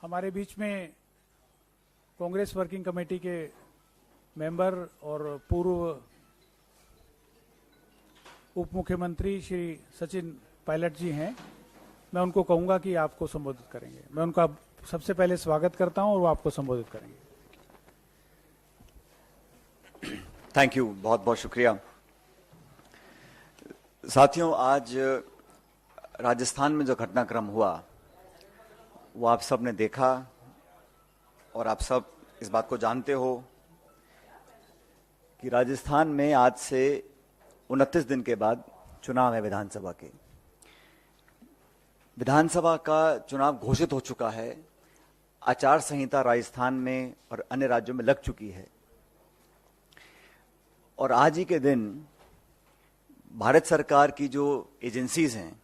हमारे बीच में Congress working committee के मेंबर और पूर्व उप मुख्यमंत्री श्री सचिन पायलट जी हैं। मैं उनको कहूंगा कि आपको संबोधित करेंगे। मैं उनका सबसे पहले स्वागत करता हूं और वो आपको संबोधित करेंगे। थैंक यू, बहुत बहुत शुक्रिया। साथियों, आज राजस्थान में जो घटनाक्रम हुआ वो आप सब ने देखा और आप सब इस बात को जानते हो कि राजस्थान में आज से 29 दिन के बाद चुनाव है विधानसभा के। विधानसभा का चुनाव घोषित हो चुका है। आचार संहिता राजस्थान में और अन्य राज्यों में लग चुकी है और आज ही के दिन भारत सरकार की जो एजेंसीज हैं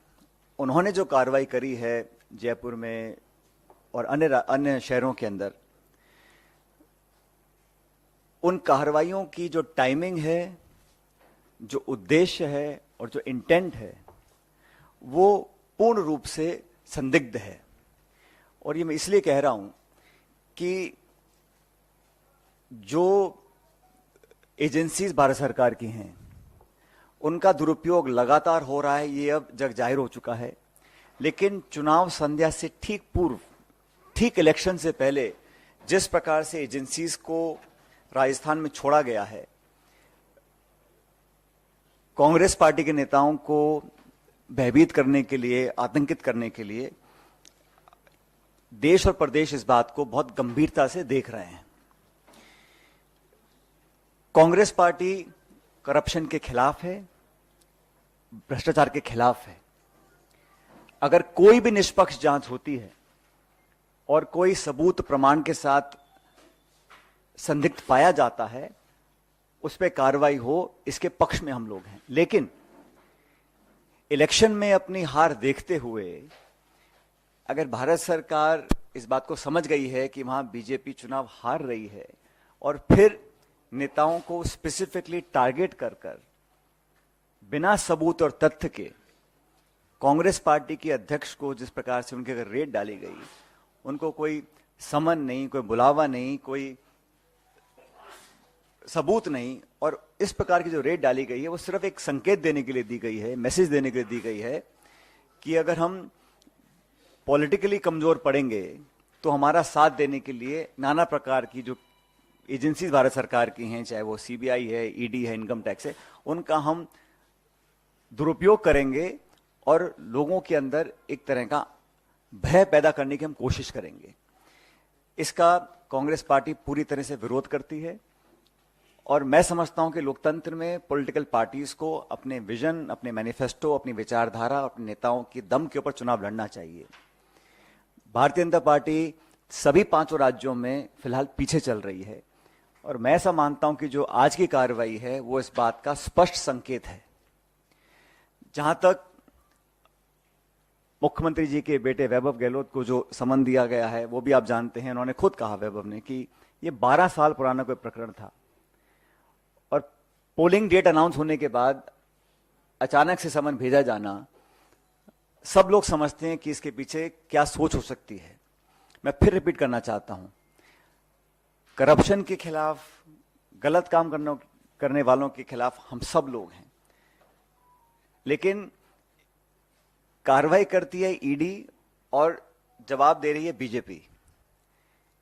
उन्होंने जो कार्रवाई करी है जयपुर में और अन्य शहरों के अंदर, उन कार्रवाइयों की जो टाइमिंग है, जो उद्देश्य है और जो इंटेंट है वो पूर्ण रूप से संदिग्ध है। और ये मैं इसलिए कह रहा हूं कि जो एजेंसीज भारत सरकार की हैं उनका दुरुपयोग लगातार हो रहा है, ये अब जग जाहिर हो चुका है। लेकिन चुनाव संध्या से ठीक पूर्व, ठीक इलेक्शन से पहले जिस प्रकार से एजेंसीज को राजस्थान में छोड़ा गया है, कांग्रेस पार्टी के नेताओं को भयभीत करने के लिए, आतंकित करने के लिए, देश और प्रदेश इस बात को बहुत गंभीरता से देख रहे हैं। कांग्रेस पार्टी करप्शन के खिलाफ है, भ्रष्टाचार के खिलाफ है। अगर कोई भी निष्पक्ष जांच होती है और कोई सबूत प्रमाण के साथ संदिग्ध पाया जाता है, उस पर कार्रवाई हो, इसके पक्ष में हम लोग हैं। लेकिन इलेक्शन में अपनी हार देखते हुए अगर भारत सरकार इस बात को समझ गई है कि वहां बीजेपी चुनाव हार रही है और फिर नेताओं को स्पेसिफिकली टारगेट कर बिना सबूत और तथ्य के कांग्रेस पार्टी के अध्यक्ष को जिस प्रकार से उनके अगर रेड डाली गई, उनको कोई समन नहीं, कोई बुलावा नहीं, कोई सबूत नहीं, और इस प्रकार की जो रेड डाली गई है वो सिर्फ एक संकेत देने के लिए दी गई है, मैसेज देने के लिए दी गई है कि अगर हम पॉलिटिकली कमजोर पड़ेंगे तो हमारा साथ देने के लिए नाना प्रकार की जो एजेंसीज भारत सरकार की हैं, चाहे वो सीबीआई है, ईडी है, इनकम टैक्स है, उनका हम दुरुपयोग करेंगे और लोगों के अंदर एक तरह का भय पैदा करने की हम कोशिश करेंगे। इसका कांग्रेस पार्टी पूरी तरह से विरोध करती है और मैं समझता हूं कि लोकतंत्र में पॉलिटिकल पार्टीज को अपने विजन, अपने मैनिफेस्टो, अपनी विचारधारा, अपने नेताओं की दम के ऊपर चुनाव लड़ना चाहिए। भारतीय जनता पार्टी सभी 5 राज्यों में फिलहाल पीछे चल रही है और मैं ऐसा मानता हूं कि जो आज की कार्रवाई है वो इस बात का स्पष्ट संकेत है। जहां तक मुख्यमंत्री जी के बेटे वैभव गहलोत को जो समन दिया गया है वो भी आप जानते हैं। उन्होंने खुद कहा, वैभव ने, कि ये 12 साल पुराना कोई प्रकरण था और पोलिंग डेट अनाउंस होने के बाद अचानक से समन भेजा जाना, सब लोग समझते हैं कि इसके पीछे क्या सोच हो सकती है। मैं फिर रिपीट करना चाहता हूं, करप्शन के खिलाफ, गलत काम करने वालों के खिलाफ हम सब लोग हैं, लेकिन कार्रवाई करती है ईडी और जवाब दे रही है बीजेपी।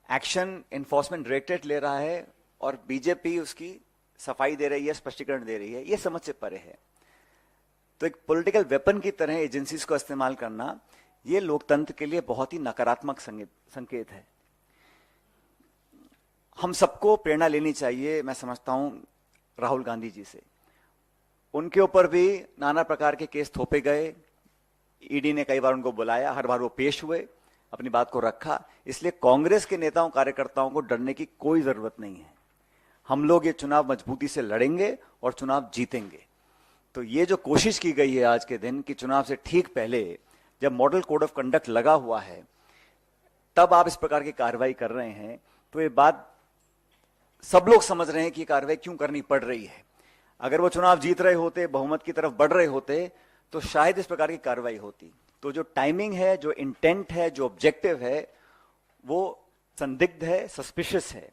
एक्शन एनफोर्समेंट डायरेक्टरेट ले रहा है और बीजेपी उसकी सफाई दे रही है, स्पष्टीकरण दे रही है। ये समझ से परे है। तो एक पॉलिटिकल वेपन की तरह एजेंसीज को इस्तेमाल करना, ये लोकतंत्र के लिए बहुत ही नकारात्मक संकेत है। हम सबको प्रेरणा लेनी चाहिए, मैं समझता हूं, राहुल गांधी जी से। उनके ऊपर भी नाना प्रकार के केस थोपे गए, ईडी ने कई बार उनको बुलाया, हर बार वो पेश हुए, अपनी बात को रखा। इसलिए कांग्रेस के नेताओं, कार्यकर्ताओं को डरने की कोई जरूरत नहीं है। हम लोग ये चुनाव मजबूती से लड़ेंगे और चुनाव जीतेंगे। तो ये जो कोशिश की गई है आज के दिन कि चुनाव से ठीक पहले, जब मॉडल कोड ऑफ कंडक्ट लगा हुआ है, तब आप इस प्रकार की कार्रवाई कर रहे हैं, तो ये बात सब लोग समझ रहे हैं कि कार्रवाई क्यों करनी पड़ रही है। अगर वो चुनाव जीत रहे होते, बहुमत की तरफ बढ़ रहे होते, तो शायद इस प्रकार की कार्रवाई होती। तो जो टाइमिंग है, जो इंटेंट है, जो ऑब्जेक्टिव है, वो संदिग्ध है, सस्पिशियस है।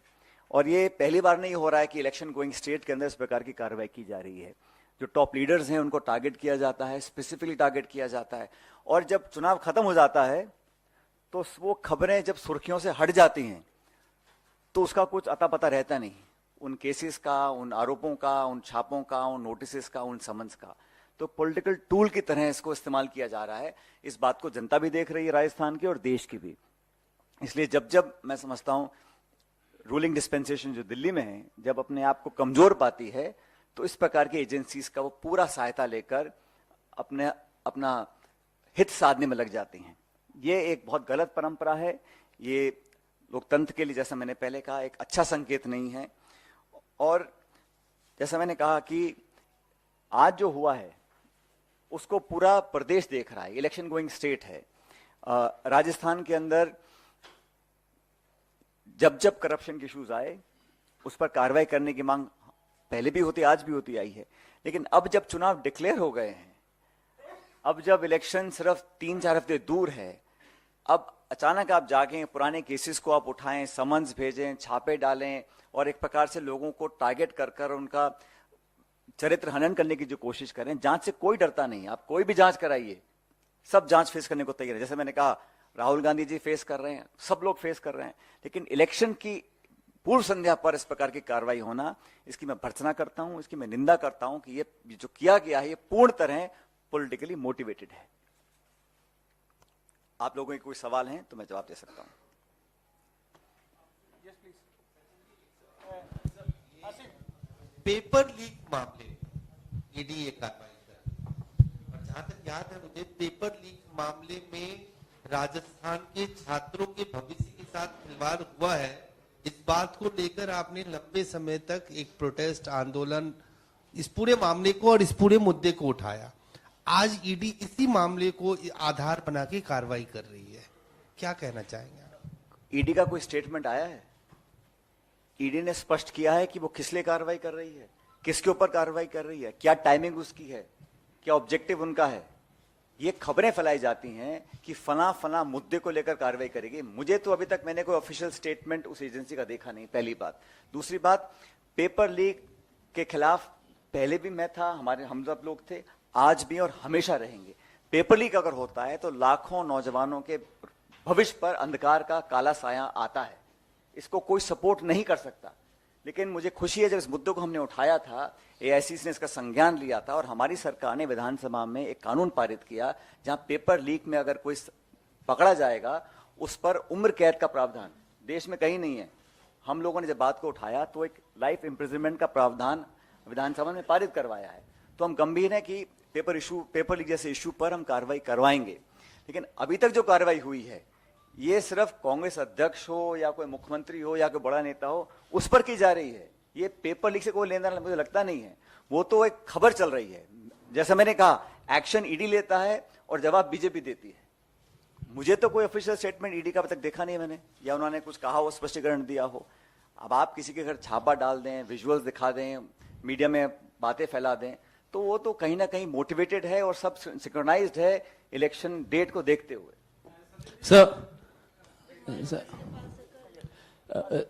और ये पहली बार नहीं हो रहा है कि इलेक्शन गोइंग स्टेट के अंदर इस प्रकार की कार्रवाई की जा रही है। जो टॉप लीडर्स हैं उनको टारगेट किया जाता है, स्पेसिफिकली टारगेट किया जाता है, और जब चुनाव खत्म हो जाता है तो वो खबरें जब सुर्खियों से हट जाती हैं तो उसका कुछ अता पता रहता नहीं, उन केसेस का, उन आरोपों का, उन छापों का, उन नोटिस का, उन समन्स का। तो पॉलिटिकल टूल की तरह इसको इस्तेमाल किया जा रहा है। इस बात को जनता भी देख रही है, राजस्थान की और देश की भी। इसलिए जब जब मैं समझता हूं रूलिंग डिस्पेंसेशन जो दिल्ली में है, जब अपने आप को कमजोर पाती है तो इस प्रकार की एजेंसीज का वो पूरा सहायता लेकर अपना हित साधने में लग जाती हैं। ये एक बहुत गलत परंपरा है। ये लोकतंत्र के लिए, जैसा मैंने पहले कहा, एक अच्छा संकेत नहीं है। और जैसा मैंने कहा कि आज जो हुआ है उसको पूरा प्रदेश देख रहा है, इलेक्शन गोइंग स्टेट है। राजस्थान के अंदर जब जब करप्शन के इश्यूज आए उस पर कार्रवाई करने की मांग पहले भी होती, आज भी होती आई है। लेकिन अब जब चुनाव डिक्लेयर हो गए हैं, अब जब इलेक्शन सिर्फ 3-4 हफ्ते दूर है, अब अचानक आप जाके पुराने केसेस को आप उठाएं, समन्स भेजें, छापे डालें और एक प्रकार से लोगों को टारगेट कर कर उनका चरित्र हनन करने की जो कोशिश करें। जांच से कोई डरता नहीं, आप कोई भी जांच कराइए, सब जांच फेस करने को तैयार है। जैसे मैंने कहा, राहुल गांधी जी फेस कर रहे हैं, सब लोग फेस कर रहे हैं। लेकिन इलेक्शन की पूर्व संध्या पर इस प्रकार की कार्रवाई होना, इसकी मैं भर्त्सना करता हूं, इसकी मैं निंदा करता हूं कि ये जो किया गया है ये पूर्ण तरह पॉलिटिकली मोटिवेटेड है। आप लोगों के कोई सवाल हैं तो मैं जवाब दे सकता हूं। पेपर लीक मामले ईडी ये कार्रवाई कर, और जहां तक याद है मुझे, पेपर लीक मामले में राजस्थान के छात्रों के भविष्य के साथ खिलवाड़ हुआ है। इस बात को लेकर आपने लंबे समय तक एक प्रोटेस्ट आंदोलन, इस पूरे मामले को और इस पूरे मुद्दे को उठाया। आज ईडी इसी मामले को आधार बना के कार्रवाई कर रही है, क्या कहना चाहेंगे आप? ईडी का कोई स्टेटमेंट आया है? ईडी ने स्पष्ट किया है कि वो किस लिए कार्रवाई कर रही है, किसके ऊपर कार्रवाई कर रही है, क्या टाइमिंग उसकी है, क्या ऑब्जेक्टिव उनका है। ये खबरें फैलाई जाती हैं कि फला मुद्दे को लेकर कार्रवाई करेगी। मुझे तो अभी तक मैंने कोई ऑफिशियल स्टेटमेंट उस एजेंसी का देखा नहीं, पहली बात। दूसरी बात, पेपर लीक के खिलाफ पहले भी मैं था, हम सब लोग थे, आज भी और हमेशा रहेंगे। पेपर लीक अगर होता है तो लाखों नौजवानों के भविष्य पर अंधकार का काला साया आता है, इसको कोई सपोर्ट नहीं कर सकता। लेकिन मुझे खुशी है, जब इस मुद्दे को हमने उठाया था, एआईसीसी ने इसका संज्ञान लिया था और हमारी सरकार ने विधानसभा में एक कानून पारित किया जहां पेपर लीक में अगर कोई पकड़ा जाएगा उस पर उम्र कैद का प्रावधान देश में कहीं नहीं है। हम लोगों ने जब बात को उठाया तो एक लाइफ इम्प्रिजनमेंट का प्रावधान विधानसभा में पारित करवाया है। तो हम गंभीर हैं कि पेपर लीक जैसे इशू पर हम कार्रवाई करवाएंगे। लेकिन अभी तक जो कार्रवाई हुई है ये सिर्फ कांग्रेस अध्यक्ष हो या कोई मुख्यमंत्री हो या कोई बड़ा नेता हो उस पर की जा रही है। ये पेपर लीक से कोई लेना देना मुझे लगता नहीं है। वो तो एक खबर चल रही है। जैसा मैंने कहा, एक्शन ईडी लेता है और जवाब बीजेपी देती है। मुझे तो कोई ऑफिशियल स्टेटमेंट ईडी का अब तक देखा नहीं मैंने, या उन्होंने कुछ कहा हो, स्पष्टीकरण दिया हो। अब आप किसी के घर छापा डाल दें, विजुअल्स दिखा दें, मीडिया में बातें फैला दें, तो वो तो कहीं ना कहीं मोटिवेटेड है और सब सिंक्रोनाइज्ड है इलेक्शन डेट को देखते हुए।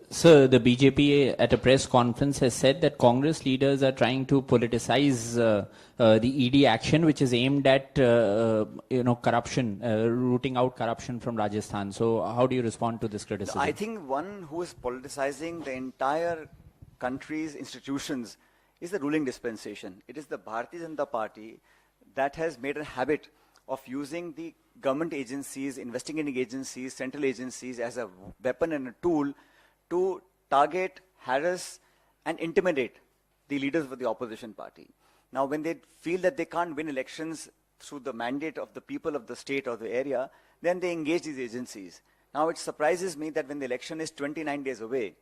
Sir, the BJP at a press conference has said that Congress leaders are trying to politicize the ED action, which is aimed at corruption, rooting out corruption from Rajasthan. So, how do you respond to this criticism? I think one who is politicizing the entire country's institutions is the ruling dispensation. It is the Bharatiya Janata Party that has made a habit of using the government agencies, investigating agencies, central agencies as a weapon and a tool to target, harass, and intimidate the leaders of the opposition party. Now, when they feel that they can't win elections through the mandate of the people of the state or the area, then they engage these agencies. Now, it surprises me that when the election is 29 days away,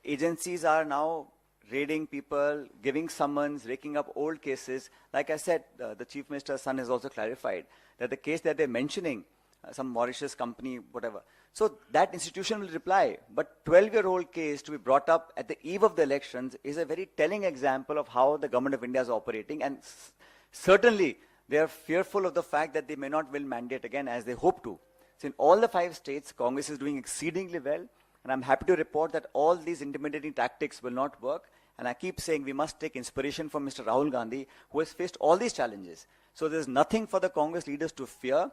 agencies are now raiding people, giving summons, raking up old cases. Like I said, the Chief Minister's son has also clarified that the case that they're mentioning, some Mauritius company, whatever. So that institution will reply. But 12-year-old case to be brought up at the eve of the elections is a very telling example of how the government of India is operating. And certainly, they are fearful of the fact that they may not win mandate again as they hope to. So in all the 5 states, Congress is doing exceedingly well. And I'm happy to report that all these intimidating tactics will not work. And I keep saying we must take inspiration from Mr. Rahul Gandhi, who has faced all these challenges. So there's nothing for the Congress leaders to fear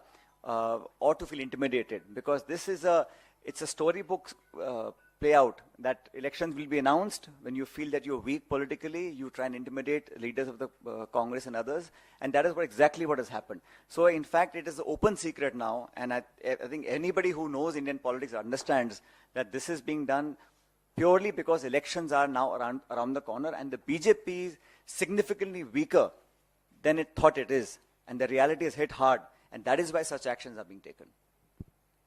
or to feel intimidated, because this is it's a storybook play out that elections will be announced. When you feel that you're weak politically, you try and intimidate leaders of the Congress and others, and that is exactly what has happened. So in fact, it is an open secret now, and I think anybody who knows Indian politics understands that this is being done purely because elections are now around the corner, and the BJP is significantly weaker than it thought it is, and the reality is hit hard, and that is why such actions are being taken.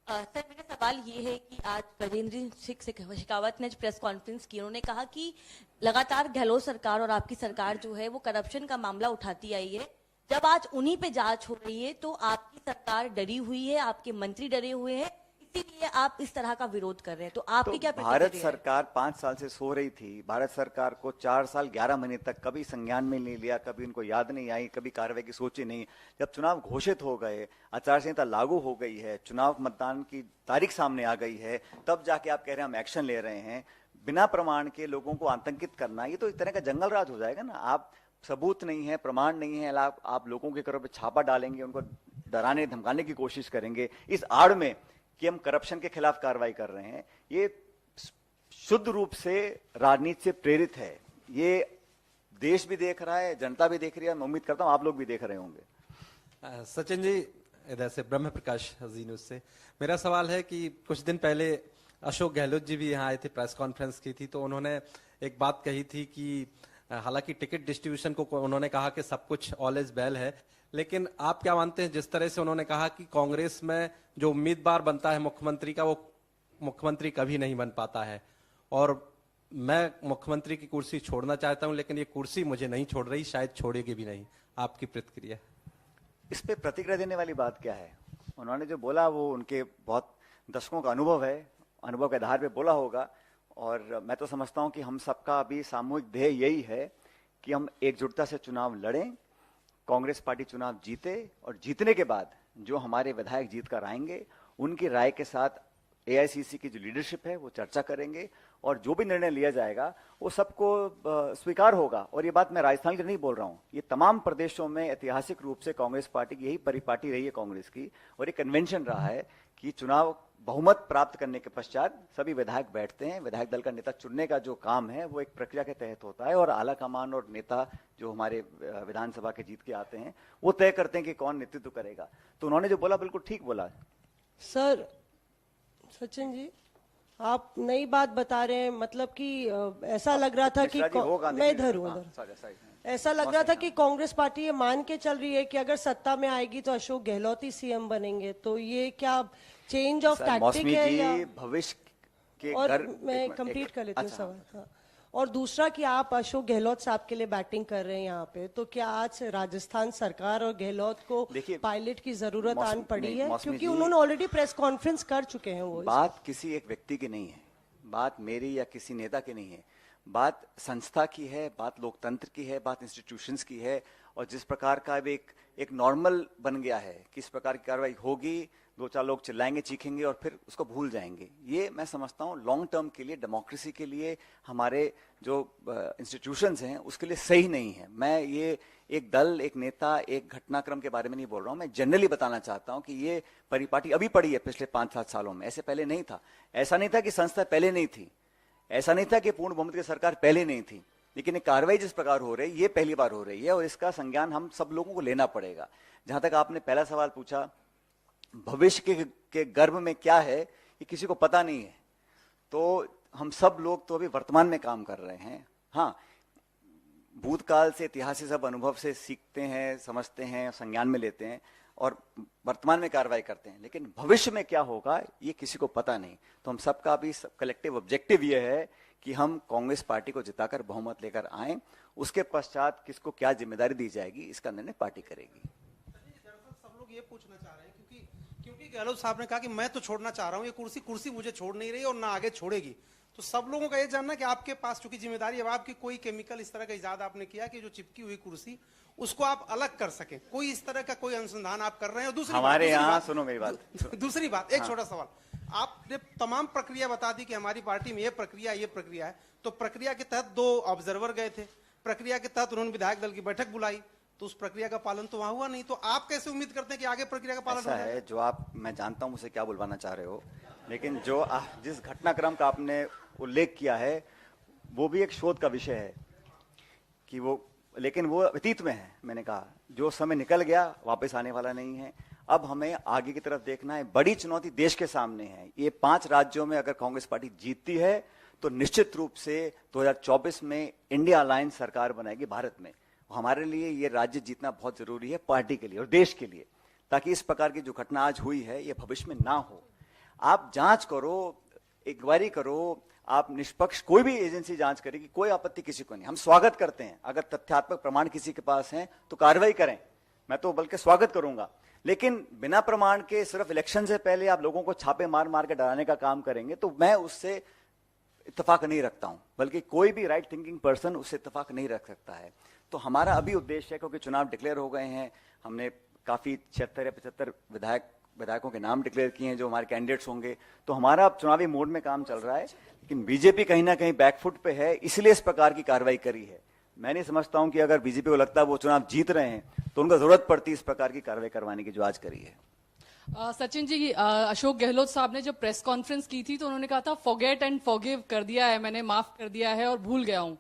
Sir, मेरा सवाल ये है कि आज गजेंद्र सिंह शेखावत ने press conference की, उन्होंने कहा कि लगातार गहलोत सरकार और आपकी सरकार जो है वो करप्शन का मामला उठाती आई है। जब आज उन्हीं पे जांच हो रही है तो आपकी सरकार डरी हुई है, आपके मंत्री डरे हुए हैं, इसीलिए आप इस तरह का विरोध कर रहे हैं। तो आपकी क्या प्रतिक्रिया है? भारत सरकार 5 साल से सो रही थी। भारत सरकार को 4 साल 11 महीने तक कभी संज्ञान में नहीं लिया, कभी उनको याद नहीं आई, कभी कार्रवाई की सोची नहीं। जब चुनाव घोषित हो गए, आचार संहिता लागू हो गई है, चुनाव मतदान की तारीख सामने आ गई है, तब जाके आप कह रहे हैं हम एक्शन ले रहे हैं। बिना प्रमाण के लोगों को आतंकित करना, ये तो इस तरह का जंगल राज हो जाएगा ना। आप सबूत नहीं है, प्रमाण नहीं है, आप लोगों के घरों पर छापा डालेंगे, उनको डराने धमकाने की कोशिश करेंगे इस आड़ में कि हम करप्शन के खिलाफ कार्रवाई कर रहे हैं। ये शुद्ध रूप से राजनीति से प्रेरित है। ये देश भी देख रहा है, जनता भी देख रही है, मैं उम्मीद करता हूं आप लोग भी देख रहे होंगे। सचिन जी, इधर से ब्रह्म प्रकाश जी न्यूज से मेरा सवाल है कि कुछ दिन पहले अशोक गहलोत जी भी यहाँ आए थे, प्रेस कॉन्फ्रेंस की थी, तो उन्होंने एक बात कही थी कि हालांकि टिकट डिस्ट्रीब्यूशन को उन्होंने कहा कि सब कुछ ऑल इज वेल है, लेकिन आप क्या मानते हैं जिस तरह से उन्होंने कहा कि कांग्रेस में जो उम्मीदवार बनता है मुख्यमंत्री का, वो मुख्यमंत्री कभी नहीं बन पाता है, और मैं मुख्यमंत्री की कुर्सी छोड़ना चाहता हूं लेकिन ये कुर्सी मुझे नहीं छोड़ रही, शायद छोड़ेगी भी नहीं। आपकी प्रतिक्रिया? इस पे प्रतिक्रिया देने वाली बात क्या है? उन्होंने जो बोला वो उनके बहुत दशकों का अनुभव है, अनुभव के आधार पे बोला होगा। और मैं तो समझता हूं कि हम सबका अभी सामूहिक ध्येय यही है कि हम एकजुटता से चुनाव लड़ें, कांग्रेस पार्टी चुनाव जीते, और जीतने के बाद जो हमारे विधायक जीत कर आएंगे उनकी राय के साथ एआईसीसी की जो लीडरशिप है वो चर्चा करेंगे, और जो भी निर्णय लिया जाएगा वो सबको स्वीकार होगा। और ये बात मैं राजस्थान की नहीं बोल रहा हूँ, ये तमाम प्रदेशों में ऐतिहासिक रूप से कांग्रेस पार्टी की यही परिपाटी रही है कांग्रेस की, और ये कन्वेंशन रहा है कि चुनाव बहुमत प्राप्त करने के पश्चात सभी विधायक बैठते हैं। विधायक दल का नेता चुनने का जो काम है वो एक प्रक्रिया के तहत होता है, और आला कमान और नेता जो हमारे विधानसभा के जीत के आते हैं वो तय करते हैं कि कौन नेतृत्व करेगा। तो उन्होंने जो बोला बिल्कुल ठीक बोला। सर, सचिन जी, आप नई बात बता रहे हैं, मतलब कि ऐसा लग रहा था कि मैं इधर हूँ, ऐसा लग रहा था कि कांग्रेस पार्टी ये मान के चल रही है कि अगर सत्ता में आएगी तो अशोक गहलोत ही सीएम बनेंगे। तो ये क्या चेंज ऑफ टैक्टिक है या भविष्य के? और मैं कंप्लीट कर लेती हूँ सवाल। हाँ। और दूसरा कि आप अशोक गहलोत साहब के लिए बैटिंग कर रहे हैं यहाँ पे, तो क्या आज राजस्थान सरकार और गहलोत को पायलट की जरूरत आन पड़ी है? क्योंकि उन्होंने ऑलरेडी प्रेस कॉन्फ्रेंस कर चुके हैं। वो बात किसी एक व्यक्ति की नहीं है, बात मेरी या किसी नेता की नहीं है, बात संस्था की है, बात लोकतंत्र की है, बात इंस्टीट्यूशंस की है। और जिस प्रकार का अब एक नॉर्मल बन गया है, किस प्रकार की कार्रवाई होगी, 2-4 लोग चिल्लाएंगे, चीखेंगे और फिर उसको भूल जाएंगे, ये मैं समझता हूँ लॉन्ग टर्म के लिए, डेमोक्रेसी के लिए, हमारे जो इंस्टीट्यूशंस हैं उसके लिए सही नहीं है। मैं ये एक दल, एक नेता, एक घटनाक्रम के बारे में नहीं बोल रहा हूँ, मैं जनरली बताना चाहता हूँ कि ये परिपाटी अभी पड़ी है पिछले 5-7 सालों में, ऐसे पहले नहीं था। ऐसा नहीं था कि संस्था पहले नहीं थी, ऐसा नहीं था कि पूर्ण बहुमत की सरकार पहले नहीं थी, लेकिन ये कार्रवाई जिस प्रकार हो रही है ये पहली बार हो रही है, और इसका संज्ञान हम सब लोगों को लेना पड़ेगा। जहां तक आपने पहला सवाल पूछा, भविष्य के गर्भ में क्या है ये किसी को पता नहीं है, तो हम सब लोग तो अभी वर्तमान में काम कर रहे हैं। हाँ, भूतकाल से, इतिहास से, सब अनुभव से सीखते हैं, समझते हैं, संज्ञान में लेते हैं और वर्तमान में कार्रवाई करते हैं, लेकिन भविष्य में क्या होगा ये किसी को पता नहीं। तो हम सबका अभी कलेक्टिव ऑब्जेक्टिव ये है कि हम कांग्रेस पार्टी को जिताकर बहुमत लेकर आए, उसके पश्चात किसको क्या जिम्मेदारी दी जाएगी इसका निर्णय पार्टी करेगी। सब लोग ये पूछना चाह रहे हैं क्योंकि गहलोत साहब ने कहा कि मैं तो छोड़ना चाह रहा हूं, ये कुर्सी मुझे छोड़ नहीं रही और ना आगे छोड़ेगी, तो सब लोगों का ये जानना कि आपके पास चूंकि जिम्मेदारी अब आपकी, कोई केमिकल इस तरह का इजाद आपने किया कि जो चिपकी हुई कुर्सी उसको आप अलग कर सकें, कोई इस तरह का कोई अनुसंधान आप कर रहे हैं? और हमारे यहाँ सुनो मेरी बात, दूसरी बात, एक छोटा सवाल, आपने तमाम प्रक्रिया बता दी कि हमारी पार्टी में ये प्रक्रिया है, तो प्रक्रिया के तहत 2 ऑब्जर्वर गए थे, प्रक्रिया के तहत उन्होंने विधायक दल की बैठक बुलाई, तो उस प्रक्रिया का पालन तो वहां हुआ नहीं, तो आप कैसे उम्मीद करते हैं कि आगे प्रक्रिया का पालन ऐसा होगा? है जो आप, मैं जानता हूं मुझसे क्या बुलवाना चाह रहे हो, लेकिन जो जिस घटनाक्रम का आपने उल्लेख किया है वो भी एक शोध का विषय है कि वो, लेकिन वो अतीत में है। मैंने कहा जो समय निकल गया वापस आने वाला नहीं है। अब हमें आगे की तरफ देखना है। बड़ी चुनौती देश के सामने है। ये 5 राज्यों में अगर कांग्रेस पार्टी जीतती है तो निश्चित रूप से 2024 में इंडिया अलायंस सरकार बनाएगी भारत में। हमारे लिए ये राज्य जीतना बहुत जरूरी है, पार्टी के लिए और देश के लिए, ताकि इस प्रकार की जो घटना आज हुई है ये भविष्य में ना हो। आप जांच करो, इंक्वायरी करो, आप निष्पक्ष, कोई भी एजेंसी जांच करेगी, कोई आपत्ति किसी को नहीं। हम स्वागत करते हैं, अगर तथ्यात्मक प्रमाण किसी के पास हैं तो कार्रवाई करें, मैं तो बल्कि स्वागत करूंगा। लेकिन बिना प्रमाण के सिर्फ इलेक्शन से पहले आप लोगों को छापे मार मार के डराने का काम करेंगे तो मैं उससे इत्तेफाक नहीं रखता हूं, बल्कि कोई भी राइट थिंकिंग पर्सन उससे इत्तेफाक नहीं रख सकता है। तो हमारा अभी उद्देश्य है, क्योंकि चुनाव डिक्लेयर हो गए हैं, हमने काफी 76 या 75 विधायकों के नाम डिक्लेयर किए हैं जो हमारे कैंडिडेट्स होंगे, तो हमारा अब चुनावी मोड में काम चल रहा है। लेकिन बीजेपी कहीं ना कहीं बैकफुट पे है, इसलिए इस प्रकार की कार्रवाई करी है। मैं नहीं समझता हूं कि अगर बीजेपी को लगता है वो चुनाव जीत रहे हैं तो उनको जरूरत पड़ती इस प्रकार की कार्रवाई करवाने की जो आज करी है। सचिन जी, अशोक गहलोत साहब ने जब प्रेस कॉन्फ्रेंस की थी तो उन्होंने कहा था फॉरगेट एंड फॉरगिव कर दिया है, मैंने माफ कर दिया है और भूल गया हूं।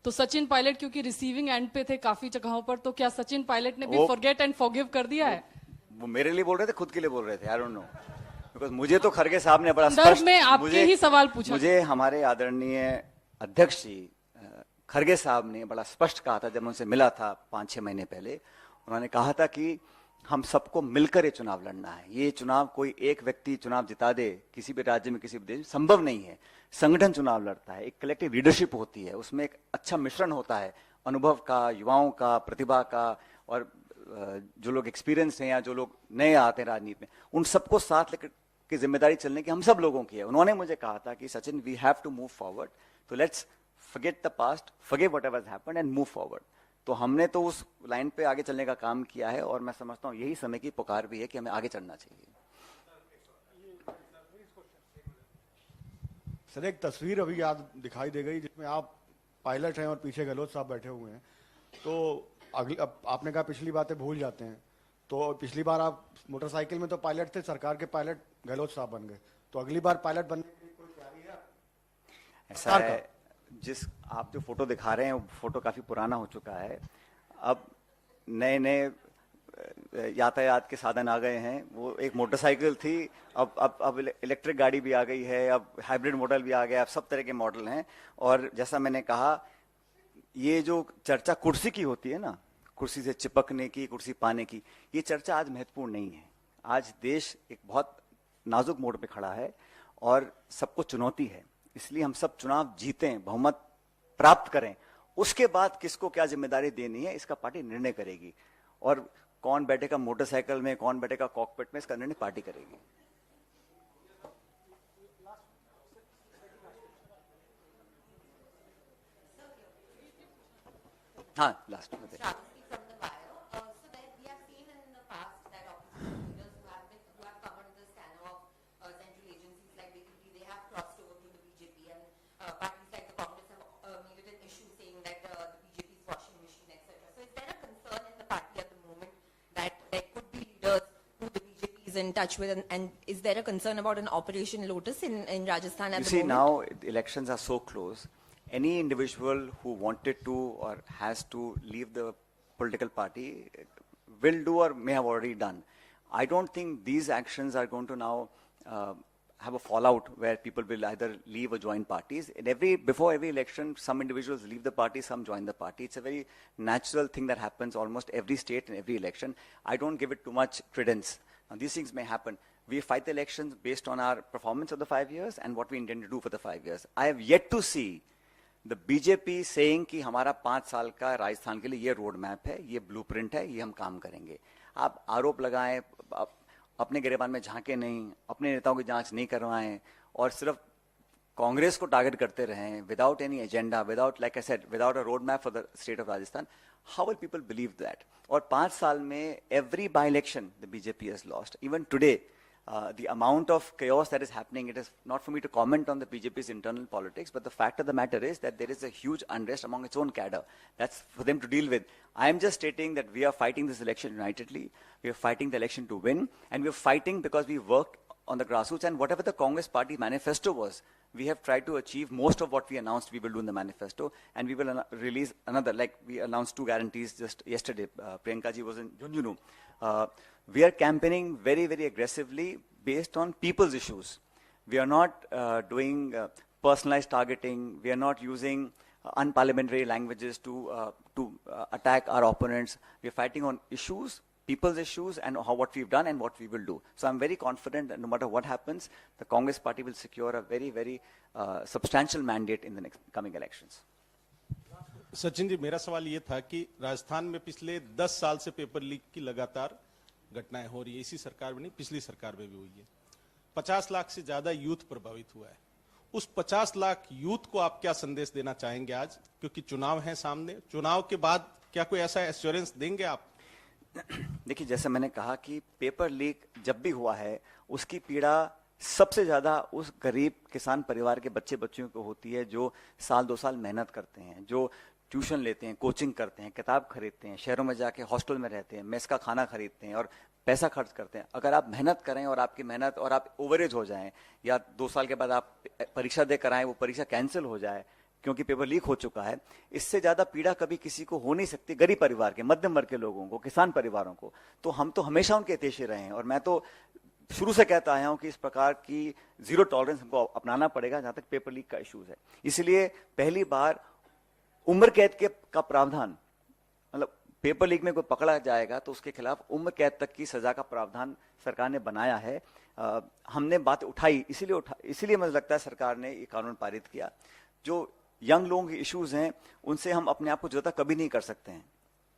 तो सचिन पायलट क्योंकि रिसीविंग एंड पे थे काफी जगहों पर, तो क्या सचिन पायलट ने भी फॉरगेट एंड फॉरगिव कर दिया है? वो मेरे लिए बोल रहे थे, खुद के लिए बोल रहे थे, आई डोंट नो, बिकॉज मुझे तो खरगे साहब ने बड़ा स्पष्ट में आपके ही सवाल पूछा। मुझे हमारे आदरणीय अध्यक्ष जी खरगे साहब ने बड़ा स्पष्ट कहा था, जब उनसे मिला था 5-6 महीने पहले, उन्होंने कहा था कि हम सबको मिलकर ये चुनाव लड़ना है। ये चुनाव कोई एक व्यक्ति चुनाव जिता दे किसी भी राज्य में, किसी भी देश में, संभव नहीं है। संगठन चुनाव लड़ता है, एक कलेक्टिव लीडरशिप होती है, उसमें एक अच्छा मिश्रण होता है अनुभव का, युवाओं का, प्रतिभा का, और जो लोग एक्सपीरियंस हैं या जो लोग नए आते हैं राजनीति में, उन सबको साथ लेकर की जिम्मेदारी चलने की हम सब लोगों की है। उन्होंने मुझे कहा था कि Sachin, we have to move forward, तो let's forget the past, forget whatever has happened and move forward। तो हमने तो उस लाइन पे आगे चलने का काम किया है और मैं समझता हूँ यही समय की पुकार भी है कि हमें आगे चलना चाहिए। सर, एक तस्वीर अभी याद दिखाई दे गई जिसमें आप पायलट हैं और पीछे गहलोत साहब बैठे हुए हैं। तो आपने कहा पिछली बातें भूल जाते हैं, तो पिछली बार आप मोटरसाइकिल में तो पायलट थे, सरकार के पायलट गहलोत साहब बन गए, तो अगली बार पायलट बनने की कोई तैयारी है? ऐसा है, जिस आप जो फोटो दिखा रहे हैं वो फोटो काफी पुराना हो चुका है। अब नए नए यातायात के साधन आ गए हैं। वो एक मोटरसाइकिल थी, अब इलेक्ट्रिक गाड़ी भी आ गई है, अब हाइब्रिड मॉडल भी आ गया, अब सब तरह के मॉडल हैं। और जैसा मैंने कहा, ये जो चर्चा कुर्सी की होती है ना, कुर्सी से चिपकने की, कुर्सी पाने की, ये चर्चा आज महत्वपूर्ण नहीं है। आज देश एक बहुत नाजुक मोड़ पे खड़ा है और सबको चुनौती है, इसलिए हम सब चुनाव जीतें, बहुमत प्राप्त करें, उसके बाद किसको क्या जिम्मेदारी देनी है इसका पार्टी निर्णय करेगी। और कौन बैठेगा मोटरसाइकिल में, कौन बैठेगा कॉकपिट में, इसका निर्णय पार्टी करेगी। हाँ, लास्ट में in touch with, and is there a concern about an Operation Lotus in Rajasthan at the moment? You see, now the elections are so close. Any individual who wanted to or has to leave the political party will do or may have already done. I don't think these actions are going to now have a fallout where people will either leave or join parties. Before every election, some individuals leave the party, some join the party. It's a very natural thing that happens almost every state and every election. I don't give it too much credence. Now, these things may happen. We fight the elections based on our performance of the 5 years and what we intend to do for the 5 years. I have yet to see the BJP saying कि हमारा 5 साल का राजस्थान के लिए ये road map है, ये blueprint है, ये हम काम करेंगे। आप आरोप लगाएं, अपने गिरेबान में झांके नहीं, अपने नेताओं की जांच नहीं करवाएं और सिर्फ कांग्रेस को टारगेट करते रहे without any agenda, without like I said, without a road map for the state of Rajasthan, how will people believe that? और 5 साल में every bi election the BJP has lost. Even today the amount of chaos that is happening, it is not for me to comment on the BJP's internal politics, but the fact of the matter is that there is a huge unrest among its own cadre. That's for them to deal with. I am just stating that we are fighting this election unitedly. We are fighting the election to win, and we are fighting because we worked on the grassroots, and whatever the Congress party manifesto was, we have tried to achieve most of what we announced we will do in the manifesto, and we will release another, like we announced 2 guarantees just yesterday. Priyanka ji was in Junjunu. We are campaigning very, very aggressively based on people's issues. We are not doing personalized targeting. We are not using unparliamentary languages to attack our opponents. We are fighting on issues, people's issues, and what we've done and what we will do. So I'm very confident that no matter what happens, the Congress party will secure a very, very substantial mandate in the next coming elections. Sachin ji, मेरा सवाल ये था कि राजस्थान में पिछले 10 साल से paper leak की लगातार घटनाएं हो रही है. इसी सरकार में नहीं, पिछली सरकार में भी हुई है. 50 लाख से ज्यादा यूथ प्रभावित हुआ है. उस 50 लाख यूथ को आप क्या संदेश देना चाहेंगे आज, क्योंकि चुनाव है सामने? चुनाव के बाद क्या कोई ऐसा एश्योरेंस देंगे आप? देखिए, जैसे मैंने कहा कि पेपर लीक जब भी हुआ है, उसकी पीड़ा सबसे ज्यादा उस गरीब किसान परिवार के बच्चों को होती है, जो साल 2 साल मेहनत करते हैं, जो ट्यूशन लेते हैं, कोचिंग करते हैं, किताब खरीदते हैं, शहरों में जाके हॉस्टल में रहते हैं, मेस का खाना खरीदते हैं और पैसा खर्च करते हैं. अगर आप मेहनत करें और आपकी मेहनत और आप ओवरेज हो जाएं, या 2 साल के बाद आप परीक्षा देकर आए, वो परीक्षा कैंसिल हो जाए क्योंकि पेपर लीक हो चुका है, इससे ज्यादा पीड़ा कभी किसी को हो नहीं सकती. गरीब परिवार के, मध्यम वर्ग के लोगों को, किसान परिवारों को. तो हम तो हमेशा उनके हितैषी रहे हैं, और मैं तो शुरू से कहता आया हूं कि इस प्रकार की जीरो टॉलरेंस हमको अपनाना पड़ेगा जहां तक पेपर लीक का इश्यूज है. इसलिए पहली बार उम्र कैद का प्रावधान, मतलब पेपर लीक में कोई पकड़ा जाएगा तो उसके खिलाफ उम्र कैद तक की सजा का प्रावधान सरकार ने बनाया है. हमने बात उठाई, इसीलिए मुझे लगता है सरकार ने ये कानून पारित किया. जो यंग लोगों के इश्यूज हैं, उनसे हम अपने आप को जुदा कभी नहीं कर सकते हैं.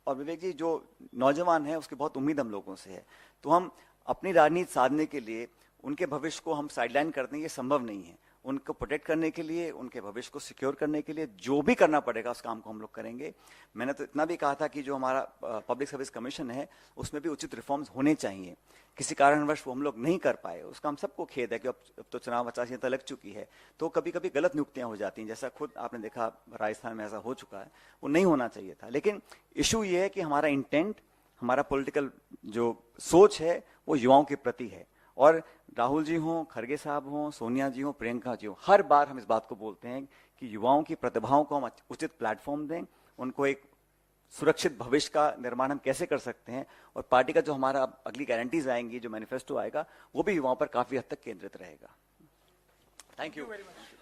और विवेक जी, जो नौजवान है उसकी बहुत उम्मीद हम लोगों से है, तो हम अपनी राजनीति साधने के लिए उनके भविष्य को हम साइडलाइन कर दें, ये संभव नहीं है. उनको प्रोटेक्ट करने के लिए, उनके भविष्य को सिक्योर करने के लिए जो भी करना पड़ेगा उस काम को हम लोग करेंगे. मैंने तो इतना भी कहा था कि जो हमारा पब्लिक सर्विस कमीशन है उसमें भी उचित रिफॉर्म्स होने चाहिए. किसी कारणवश वो हम लोग नहीं कर पाए, उसका हम सबको खेद है कि अब तो चुनाव आचार संहिता लग चुकी है, तो कभी कभी गलत नियुक्तियां हो जाती हैं, जैसा खुद आपने देखा राजस्थान में ऐसा हो चुका है. वो नहीं होना चाहिए था. लेकिन इशू ये है कि हमारा इंटेंट, हमारा पॉलिटिकल जो सोच है वो युवाओं के प्रति है. और राहुल जी हों, खड़गे साहब हों, सोनिया जी हों, प्रियंका जी हों, हर बार हम इस बात को बोलते हैं कि युवाओं की प्रतिभाओं को हम उचित प्लेटफॉर्म दें, उनको एक सुरक्षित भविष्य का निर्माण हम कैसे कर सकते हैं. और पार्टी का जो हमारा अगली गारंटीज आएंगी, जो मैनिफेस्टो आएगा, वो भी युवाओं पर काफी हद तक केंद्रित रहेगा. Thank you very much.